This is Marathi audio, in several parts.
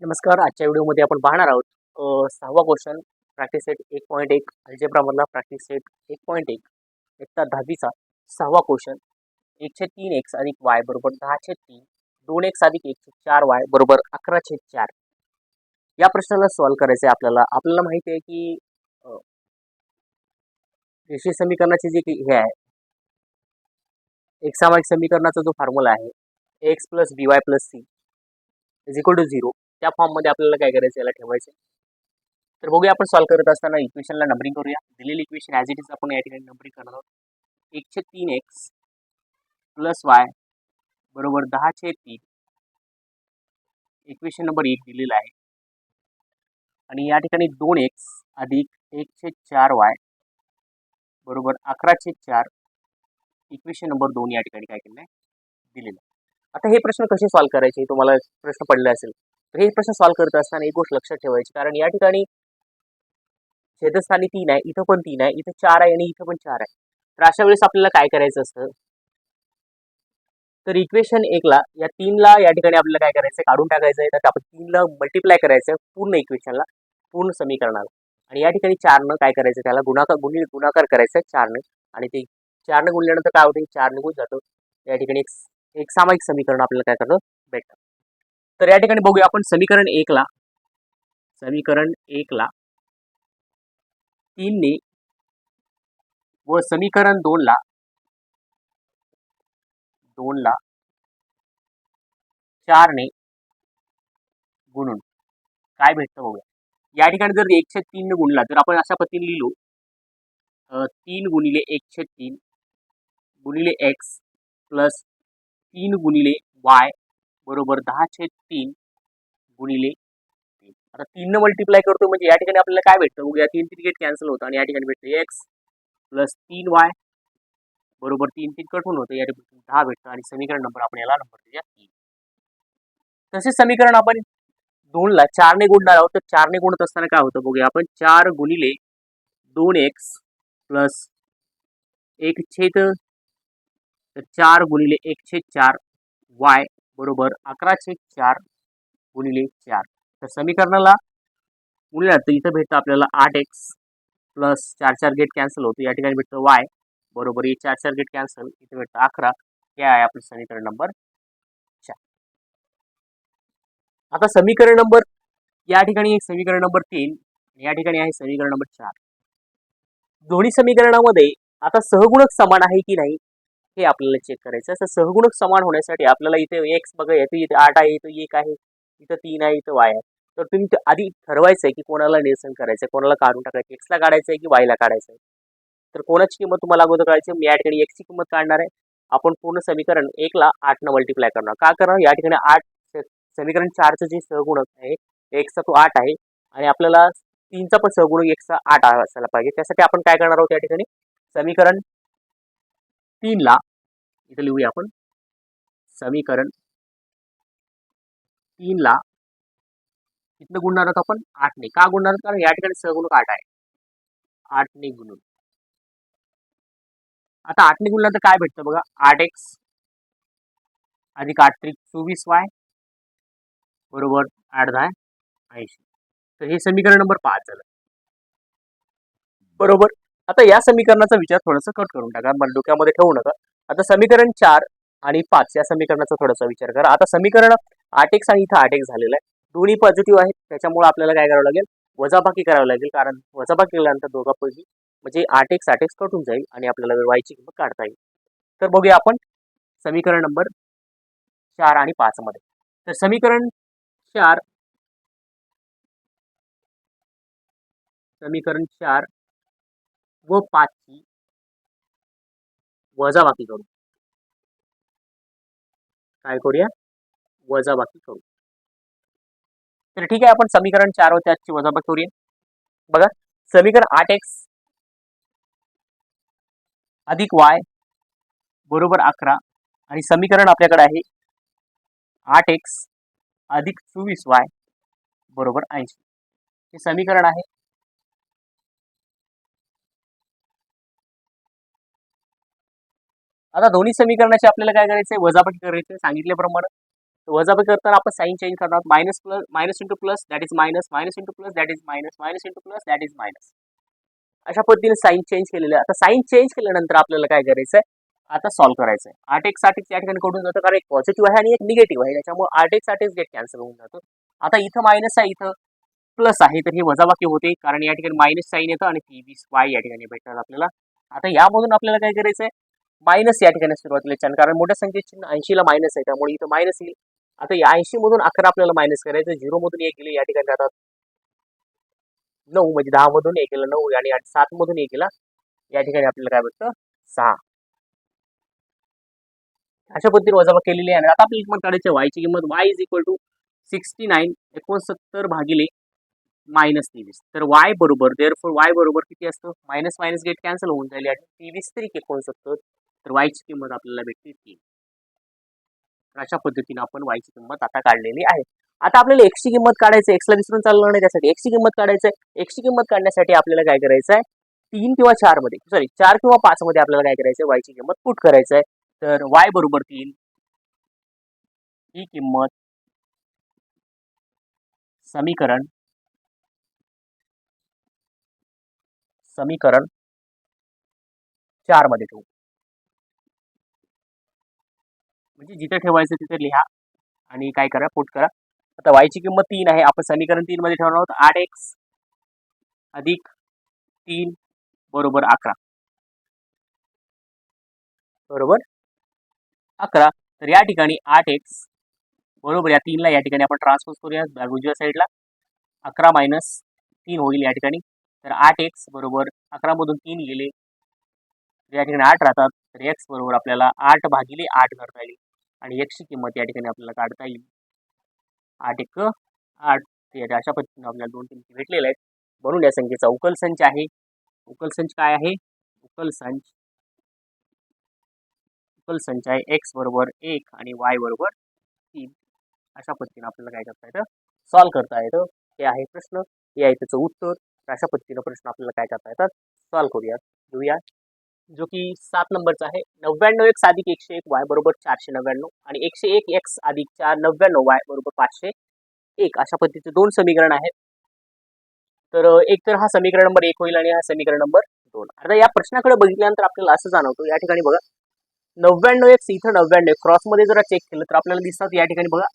नमस्कार. आजच्या व्हिडिओमध्ये आपण पाहणार आहोत 6वा क्वेश्चन प्रॅक्टिस सेट 1.1 अल्जेब्रा मधला प्रॅक्टिस सेट 1.1 इयत्ता 10वीचा 6वा क्वेश्चन 1/3x अधिक y बरोबर 10/3 2x अधिक 1/4y बरोबर 11/4 या प्रश्नाला सॉल्व्ह करायचं आहे आपल्याला माहिती आहे की रेषीय समीकरणाचे जे हे आहे एकसामायिक समीकरणाचा जो फॉर्म्युला आहे x + by + c = 0 त्या फॉर्ममध्ये आपल्याला काय करायचं याला ठेवायचं. तर बघूया आपण सॉल्व्ह करत असताना इक्वेशनला नंबरिंग करूया. दिलेली इक्वेशन ॲज इट इज आपण या ठिकाणी नंबरिंग करणार आहोत. 1/3x + y बरोबर 10/3 इक्वेशन नंबर 1 दिलेला आहे आणि या ठिकाणी 2x अधिक 1/4y बरोबर 11/4 इक्वेशन नंबर 2 या ठिकाणी काय केलं आहे दिलेलं आहे. आता हे प्रश्न कसे सॉल्व्ह करायचे तुम्हाला प्रश्न पडले असेल तर हे प्रश्न सॉल्व्ह करत असताना एक गोष्ट लक्षात ठेवायची, कारण या ठिकाणी छेदस्थानी 3 आहे, इथं पण 3 आहे, इथं 4 आहे आणि इथं पण 4 आहे. तर अशा वेळेस आपल्याला काय करायचं असतं, तर इक्वेशन 1 ला या 3 ला या ठिकाणी आपल्याला काय करायचं काढून टाकायचं आहे. तर आपण 3 ला मल्टिप्लाय करायचं पूर्ण इक्वेशनला, पूर्ण समीकरणाला, आणि या ठिकाणी 4 न काय करायचं त्याला गुणाकार करायचा 4 ने, आणि ते 4 ने गुणल्यानंतर काय होते 4 निघून जातं. या ठिकाणी एक सामायिक समीकरण आपल्याला काय करतं भेटतं. तर या ठिकाणी बघूया आपण समीकरण 1 ला 3 ने व समीकरण 2 ला 4 ने गुणून काय भेटतं बघूया. या ठिकाणी जर 1/3 ने गुणला तर आपण अशा पद्धतीने लिहिलो 3 गुणिले 1/3 गुणिले x प्लस 3 गुणिले y बरोबर 10/3 गुणिले 3. आता 3 न मल्टिप्लाय करतो म्हणजे या ठिकाणी आपल्याला काय भेटतं बघूया. 3 गेट कॅन्सल होतं आणि या ठिकाणी भेटतं x प्लस 3y बरोबर 3 कट होऊन होतं, या ठिकाणी 10 भेटतं आणि समीकरण नंबर आपण याला नंबर देऊया 3. तसेच समीकरण आपण 2 ला 4 ने गुणणार आहोत. तर 4 ने गुणत असताना काय होतं बघूया आपण. 4 गुणिले 2x प्लस 4 गुणिले 1/4 y बरोबर 11/4 गुणिले 4. तर समीकरणाला गुणल्यानंतर इथं भेटतं आपल्याला 8x प्लस 4 गेट कॅन्सल होतो, या ठिकाणी भेटतं y बरोबर 4 गेट कॅन्सल, इथे भेटतं 11. हे आहे आपलं समीकरण नंबर 4. आता समीकरण नंबर या ठिकाणी एक समीकरण नंबर 3 या ठिकाणी आहे समीकरण नंबर 4. दोन्ही समीकरणामध्ये आता सहगुणक समान आहे की नाही हे आपल्याला चेक करायचं. असं सहगुणक समान होण्यासाठी आपल्याला इथे x बघा, इथे 8 आहे, इथं 1 आहे, इथं 3 आहे, इथं y आहे. तर तुम्ही आधी ठरवायचं आहे की कोणाला निरसन करायचं आहे, कोणाला काढून टाकायचं, x ला काढायचं आहे की y ला काढायचं आहे. तर कोणाची किंमत तुम्हाला अगोदर काढायची. मी या ठिकाणी x ची किंमत काढणार आहे. आपण पूर्ण समीकरण 1 ला 8 न मल्टिप्लाय करणार. का करणार, या ठिकाणी 8 समीकरण 4 चे जे सहगुणक आहे x चा तो 8 आहे आणि आपल्याला 3 चा पण सहगुणक x चा 8 असायला पाहिजे. त्यासाठी आपण काय करणार आहोत, या ठिकाणी समीकरण 3 ला इथे लिहूया आपण. समीकरण 3 ला इथनं गुणणार आहोत आपण 8 ने. का गुणणार आहोत, कारण या ठिकाणी सहगुणक 8 आहे. 8 ने गुणून आता 8 ने गुणल्यानंतर काय भेटतं बघा. 8x अधिक 8 24y बरोबर 8×10 80. तर हे समीकरण नंबर 5 झालं बरोबर. आता या समीकरणाचा विचार थोडासा कट करून टाका, मला डोक्यामध्ये ठेवू नका. आता समीकरण 4 आणि 5 या समीकरणाचा थोडासा विचार करा. आता समीकरण 8x आणि इथं 8x झालेलं आहे, दोन्ही पॉझिटिव्ह आहेत, त्याच्यामुळे आपल्याला काय करावं लागेल, वजाबाकी करावी लागेल. कारण वजाबाकी केल्यानंतर दोघांपैकी म्हणजे 8x कटून जाईल आणि आपल्याला y ची किंमत काढता येईल. तर बघूया आपण समीकरण नंबर 4 आणि 5 मध्ये. तर समीकरण 4 व 5 ची वजाबाकी करू. काय करूया, वजाबाकी करू. तर ठीक आहे, आपण समीकरण 4 व 5 ची वजाबाकी करूया. बघा, समीकरण 8x अधिक y बरोबर 11 आणि समीकरण आपल्याकडे आहे 8x अधिक 24y बरोबर 80. हे समीकरण आहे. आता दोन्ही समीकरणाचे आपल्याला काय करायचंय, वजाबाकी करायचे सांगितल्याप्रमाणे. वजाबाकी करताना आपण साईन चेंज करणार. Minus plus minus into plus that is minus, minus into plus that is minus, minus into plus that is minus. अशा पद्धतीने साईन चेंज केलेलं आहे. आता साईन चेंज केल्यानंतर आपल्याला काय करायचं आहे, आता सॉल्व्ह करायचं आहे. 8x 8x या ठिकाणी कडून जातं, कारण एक पॉझिटिव्ह आहे आणि एक निगेटिव्ह आहे, त्याच्यामुळे 8x 8x गेट कॅन्सल होऊन जातो. आता इथं मायनस आहे, इथं प्लस आहे, तर हे वजाबाकी होते, कारण या ठिकाणी मायनस साईन येतं आणि 23y या ठिकाणी भेटतात आपल्याला. आता यामधून आपल्याला काय करायचं आहे, मायनस या ठिकाणी सुरुवातीला छान, कारण मोठ्या संख्येचे 80 ला मायनस आहे, त्यामुळे इथं मायनस येईल. आता या 80 मधून 11 आपल्याला मायनस करायचं, 0 मधून 1 गेले या ठिकाणी राहतात 9, म्हणजे 10 मधून 1 गेलं 9 आणि 7 मधून 1 गेला या ठिकाणी आपल्याला काय भेटतं 6. अशा पद्धतीने वजाबाकी केलेली आहे. आता आपल्याला किंमत काढायची y ची किंमत y इज इक्वल टू 69 69 भागिले मायनस 23. तर y बरोबर देअरफॉर y बरोबर किती असतं, मायनस मायनस गेट कॅन्सल होऊन जाईल, 23 3 69. तर y ची किंमत आपल्याला भेटते 3. अशा पद्धतीने आपण y ची किंमत आता काढलेली आहे. आता आपल्याला x ची किंमत काढायचं, x ला विसरून चालणार नाही, त्यासाठी x ची किंमत काढायचं आहे. x ची किंमत काढण्यासाठी आपल्याला काय करायचं आहे, 3 किंवा 4 मध्ये, सॉरी 4 किंवा 5 मध्ये आपल्याला काय करायचं आहे, y ची किंमत पुट करायचं आहे. तर y बरोबर 3 ही किंमत समीकरण समीकरण 4 मध्ये ठेवू, म्हणजे जिथे ठेवायचं तिथे लिहा आणि काय करा, पुट करा. आता y ची किंमत 3 आहे, आपण समीकरण 3 मध्ये ठेवणार आहोत. 8x अधिक 3 बरोबर 11 बरोबर 11. तर या ठिकाणी 8x बरोबर या 3 ला या ठिकाणी आपण ट्रान्सपोज करूया उजव्या साईडला, 11 मायनस 3 होईल या ठिकाणी. तर 8x बरोबर 11 मधून 3 गेले या ठिकाणी 8 राहतात, तर x बरोबर आपल्याला 8 भागिले 8 करता येईल आणि x ची किंमत या ठिकाणी आपल्याला काढता येईल 8 1 8. अशा पद्धतीने आपल्याला दोन किमती भेटलेल्या आहेत. म्हणून या संख्येचा उकल संच आहे. उकल संच काय आहे, उकल संच आहे x बरोबर 1 आणि y बरोबर 3. अशा पद्धतीने आपल्याला काय करता येतं, सॉल्व्ह करता येतं. हे आहे प्रश्न, हे आहे त्याचं उत्तर. अशा पद्धतीनं प्रश्न आपल्याला काय करता येतात, सॉल्व्ह करूयात. घेऊया जो की 7 नंबरचा आहे. 99x अधिक 101 y बरोबर 499 आणि 101 x अधिक 499 y बरोबर 501. अशा पद्धतीचे दोन समीकरण आहेत. तर एक तर हा समीकरण नंबर 1 होईल आणि हा समीकरण नंबर 2. आता या प्रश्नाकडे बघितल्यानंतर आपल्याला असं जाणवतो, या ठिकाणी बघा 99x इथं 99 क्रॉस मध्ये जर चेक केलं तर आपल्याला दिसतात या ठिकाणी बघा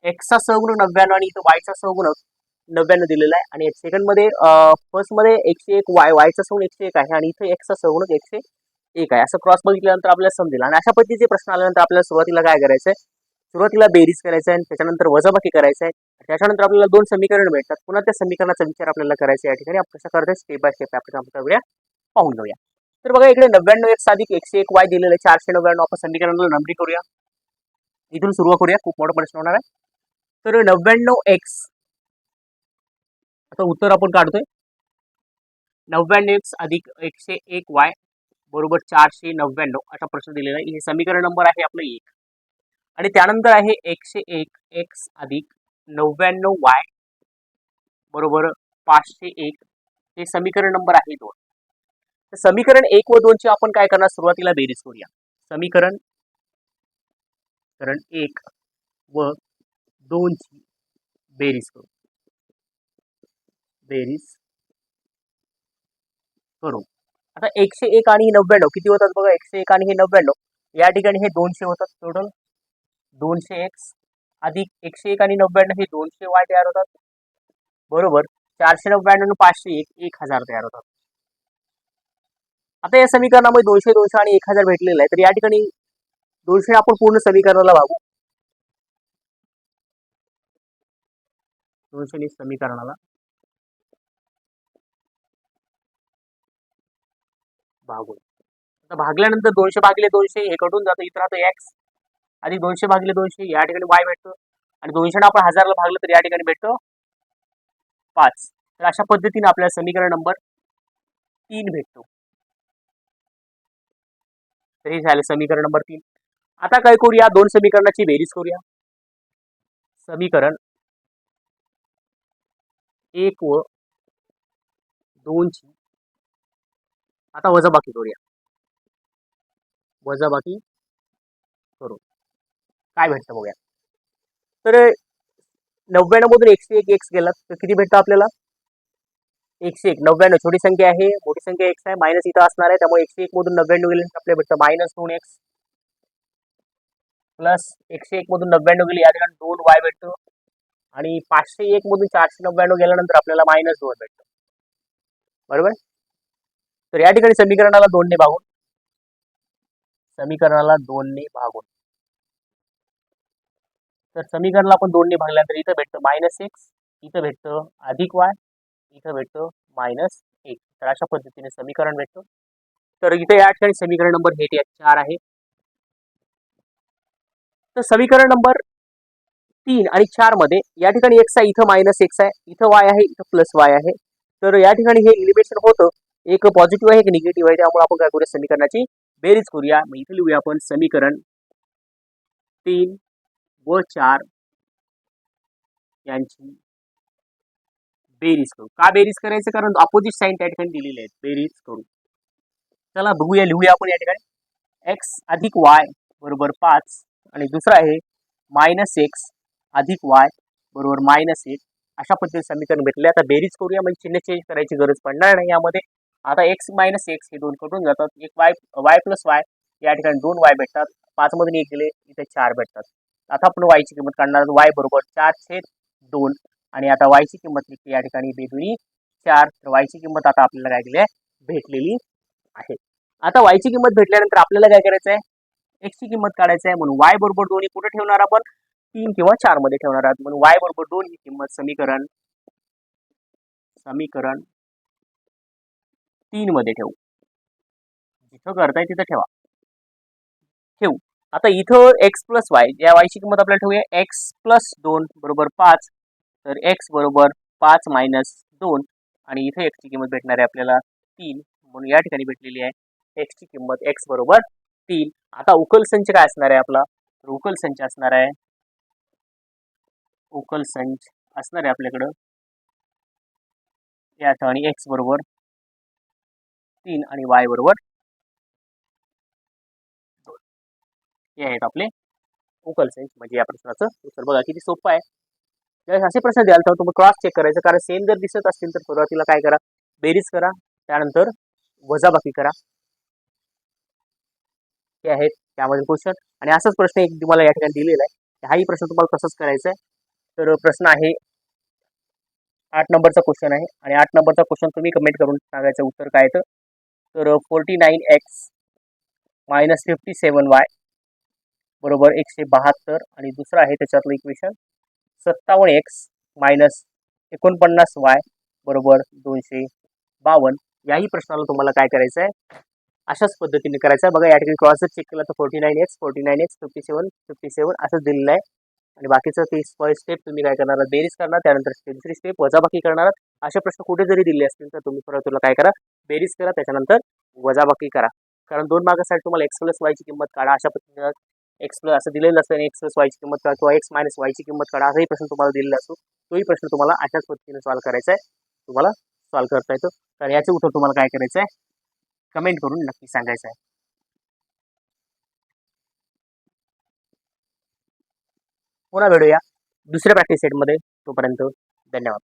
x चा सहगुणक 99 आणि इथं y चा सहगुणक 99 दिलेला आहे आणि सेकंड मध्ये फर्स्ट मध्ये 101 y चा सहगुणक 101 आहे आणि इथे x चा सहगुणक 101 आहे. असं क्रॉस बघितल्यानंतर आपल्याला समजेल. आणि अशा पद्धतीचे प्रश्न आल्यानंतर आपल्याला सुरुवातीला काय करायचं आहे, सुरुवातीला बेरीज करायचं आहे, त्याच्यानंतर वजाबाकी करायचं आहे, त्याच्यानंतर आपल्याला दोन समीकरण भेटतात, पुन्हा त्या समीकरणाचा विचार आपल्याला करायचा या ठिकाणी. आपण कशा करतोय स्टेप बाय स्टेप आपण करूया, पाहून घेऊया. तर बघा इकडे 99x अधिक 101 y दिलेलं आहे, 499. आपण समीकरणाला नंबरिंग करूया, इथून सुरुवात करूया, खूप मोठा प्रश्न होणार आहे. तर 99x आता उत्तर आपण काढतोय, 99x अधिक 101 y बरोबर 499 असा प्रश्न दिलेला आहे. हे समीकरण नंबर आहे आपलं 1 आणि त्यानंतर आहे 101 x अधिक 99 y बरोबर 501. हे समीकरण नंबर आहे 2. तर समीकरण 1 व 2 ची आपण काय करणार, सुरुवातीला बेरीज करूया. समीकरण 1 व 2 ची बेरीज करू, आता 101 आणि 99 किती होतात बघा, 101 आणि हे 99 या ठिकाणी हे 200 होतात. टोटल 200x अधिक 101 आणि 99 हे 200y तयार होतात बरोबर 499 501 1000 तयार होतात. आता या समीकरणामध्ये 200 200 आणि 1000 भेटलेलं आहे, तर या ठिकाणी 200 आपण पूर्ण समीकरणाला भागू, 200 समीकरणाला भागू. आता भागल्यानंतर 200 भागिले 200 हे कटून जातं, इथं राहतं x आणि 200 भागिले 200 या ठिकाणी y भेटतो आणि 200 आपण 1000 ला भागलं तर या ठिकाणी भेटतो 5. तर अशा पद्धतीने आपल्याला समीकरण नंबर 3 भेटतो. तर हे झालं समीकरण नंबर 3. आता काय करूया, दोन समीकरणाची बेरीज करूया. समीकरण 1 व 2 ची आता वजाबाकी करूया, वजाबाकी करू काय भेटतं बघूया. तर 99 मधून 101 एक्स गेला तर किती भेटतं आपल्याला? 101. 99 छोटी संख्या आहे, मोठी संख्या एक्स आहे, मायनस इथं असणार आहे, त्यामुळे 101 मधून 99 गेले आपल्याला भेटतं मायनस 2x प्लस 101 मधून 99 गेली या ठिकाणी 2y भेटतो आणि 501 मधून 499 गेल्यानंतर आपल्याला मायनस 2 भेटतं. बरोबर. तर या ठिकाणी समीकरणाला 2 ने भागून तर समीकरणाला आपण 2 ने भागल्यानंतर इथं भेटतं मायनस एक्स, इथं भेटतं अधिक वाय, इथं भेटतं मायनस 1. तर अशा पद्धतीने समीकरण भेटतं. तर इथे या ठिकाणी समीकरण नंबर हे 4 आहे. तर समीकरण नंबर 3 आणि 4 मध्ये या ठिकाणी एक्स आहे, इथं मायनस एक्स आहे, इथं वाय आहे, इथं प्लस वाय आहे. तर या ठिकाणी हे एलिमिनेशन होतं, एक पॉझिटिव्ह आहे एक निगेटिव्ह आहे, त्यामुळे आपण काय करूया समीकरणाची बेरीज करूया. मग इथे लिहूया आपण समीकरण 3 व 4 यांची बेरीज करू. का बेरीज करायचं? कारण अपोजिट साईन त्या ठिकाणी दिलेले आहेत. बेरीज करू. चला बघूया, लिहूया आपण या ठिकाणी एक्स अधिक वाय बरोबर 5 आणि दुसरा आहे मायनस एक्स अधिक वाय बरोबर मायनस 1. अशा पद्धतीने समीकरण भेटले. आता बेरीज करूया, म्हणजे चिन्ह चेंज करायची गरज पडणार नाही यामध्ये. आता एक्स मायनस एक्स हे दोन कटून जातात, एक वाय प्लस वाय या ठिकाणी 2 वाय भेटतात, 5 मधून 1 गेले इथे 4 भेटतात. आता आपण वायची किंमत काढणार, वाय बरोबर 4/2 आणि आता वायची किंमत निघते या ठिकाणी बेदुनी 4. तर वायची किंमत आता आपल्याला काय केली आहे भेटलेली आहे. आता वायची किंमत भेटल्यानंतर आपल्याला काय करायचं आहे, एक्स ची किंमत काढायची आहे. म्हणून वाय बरोबर 2 कुठे ठेवणार आपण? 3 किंवा 4 मध्ये ठेवणार आहात. म्हणून वाय बरोबर 2 ही किंमत समीकरण 3 मध्ये ठेवू. जिथं करताय तिथं ठेवू. आता इथं एक्स प्लस वाय, या वायची किंमत आपल्याला ठेवूया एक्स प्लस 2 बरोबर 5. तर एक्स बरोबर 5 मायनस 2 आणि इथे एक्स ची किंमत भेटणार आहे आपल्याला 3. म्हणून या ठिकाणी भेटलेली आहे एक्स ची किंमत एक्स बरोबर 3. आता उकल संच काय असणार आहे आपला? उकल संच असणार आहे आपल्याकडं या ठिकाणी एक्स बरोबर 3 आणि वाय बरोबर 2. हे आहेत आपले उकल संच. म्हणजे या प्रश्नाचं उत्तर बघा किती सोपं आहे. जर असे प्रश्न द्याल तर तुम्ही क्रॉस चेक करायचं, कारण सेम जर दिसत असतील तर सुरुवातीला काय करा, बेरीज करा, त्यानंतर वजाबाकी करा. हे आहेत त्यामध्ये क्वेश्चन. आणि असाच प्रश्न एक तुम्हाला या ठिकाणी दिलेला आहे, हाही प्रश्न तुम्हाला तसंच करायचा आहे. तर प्रश्न आहे 8 नंबरचा क्वेश्चन आहे आणि 8 नंबरचा क्वेश्चन तुम्ही कमेंट करून सांगायचं उत्तर काय येतं. तर 49x मायनस 57y बरोबर 172 आणि दुसरं आहे त्याच्यातलं इक्वेशन 57x मायनस 49y बरोबर 252. याही प्रश्नाला तुम्हाला काय करायचं आहे, अशाच पद्धतीने करायचं आहे. बघा या ठिकाणी क्रॉस चेक केला तर 49x 57 असंच दिलेलं आहे आणि बाकीचं ती फर्स्ट स्टेप तुम्ही काय करणार, बेरीज करणार, त्यानंतर दुसरी स्टेप वजाबाकी करणार. असे प्रश्न कुठे जरी दिले असतील तर तुम्ही परत तुला काय करा, बेरीज करा, त्याच्यानंतर वजाबाकी करा. कारण 2 मार्कासाठी तुम्हाला एक्स प्लस वायची किंमत काढा अशा पद्धतीने एक्स प्लस असं दिलेलं असतं, एक्स प्लस वायची किंमत काढा किंवा एक्स मायनस वायची किंमत काढा, असाही प्रश्न तुम्हाला दिलेला असतो. तोही प्रश्न तुम्हाला अशाच पद्धतीने सॉल्व्ह करायचा आहे, तुम्हाला सॉल्व्ह करता येतो. तर याचे उत्तर तुम्हाला काय करायचं आहे, कमेंट करून नक्की सांगायचं आहे. पुन्हा भेटूया दुसऱ्या प्रॅक्टिस सेटमध्ये. तोपर्यंत धन्यवाद.